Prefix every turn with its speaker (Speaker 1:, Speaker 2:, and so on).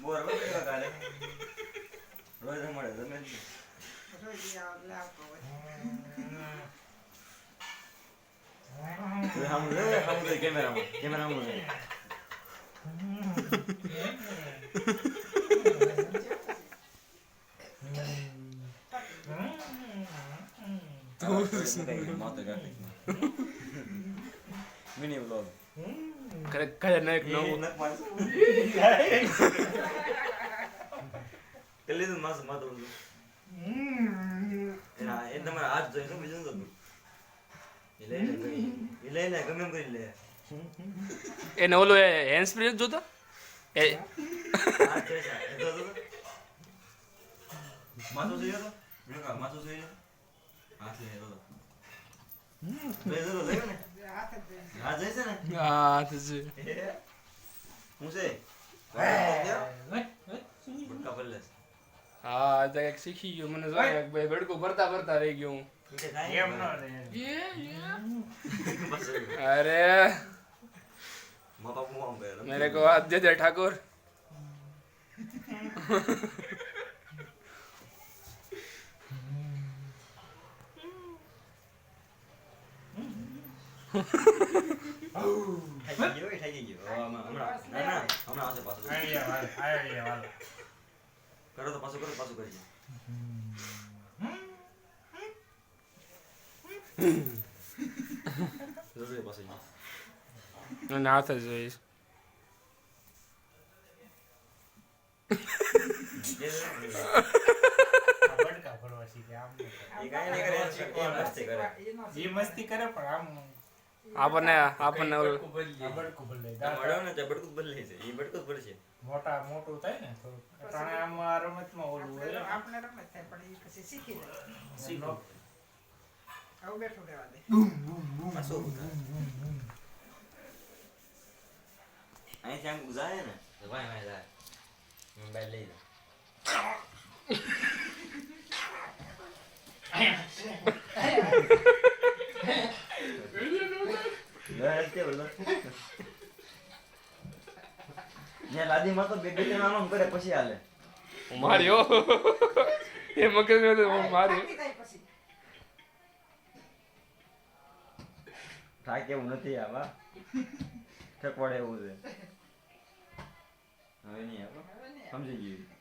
Speaker 1: પોર કેવા કાલે રોજ મળે તમે
Speaker 2: રોજ લાવતો હોય
Speaker 1: હમ લે કેમેરામાં લે મિની વ્લોગ
Speaker 3: કરે ને એક નવું
Speaker 1: કેટલી તો માસ માતો એના એ તમારા હાથ જોઈ શું બીજું તો લઈને ગમે એમ કરી લે
Speaker 3: એને ઓલો હેન્ડ સ્પ્રે જોતો એ
Speaker 1: હાથ છે એ તો માતો જોયો તો મેં માતો જોયો હાથ લે તો લે ને
Speaker 2: હાથ જ
Speaker 1: હાથ જઈશે ને
Speaker 3: હા તો છે
Speaker 1: હું છે બટકા બલ્લે
Speaker 3: હા તો એક શીખી ગયો મને જોયા કે ભાઈ બડકો ભરતા ભરતા રહી ગયો હું
Speaker 1: એમ ન
Speaker 3: अरे
Speaker 1: માતા મુઆમ ગયા
Speaker 3: मेरे को हाथ दे दे ठाकुर
Speaker 1: થઈ ગયો હમણાં આવશે પાછું કરો તો પાછું કરી જોજે પાછું
Speaker 3: ના થશે જોઈશ
Speaker 4: મસ્તી કરે પણ આમ
Speaker 3: આપણને
Speaker 4: બડકું બદલે
Speaker 1: મળ્યો ને તે બડકું બદલે છે એ બડકું પડશે
Speaker 4: મોટું થાય ને તો અટાણે આમ રમતમાં ઓલું હોય
Speaker 2: આપણે રમત થાય પણ એ પછી શીખી જાય
Speaker 4: શીખો
Speaker 2: આવું બેઠું રહેવા દે
Speaker 1: પાછું અહીંથી આમ જાય ને તો ભાઈ જાય મોબાઈલ લઈ જા લાદી માં તો બે બે જણા આમ કરે પછી હાલે
Speaker 3: માર્યો એ મગજ મે તો માર્યો
Speaker 2: થાકી જાય પછી
Speaker 1: થાક એવું નથી આવા ઠકવાડે એવું છે હવે નહીં આવો સમજી ગયું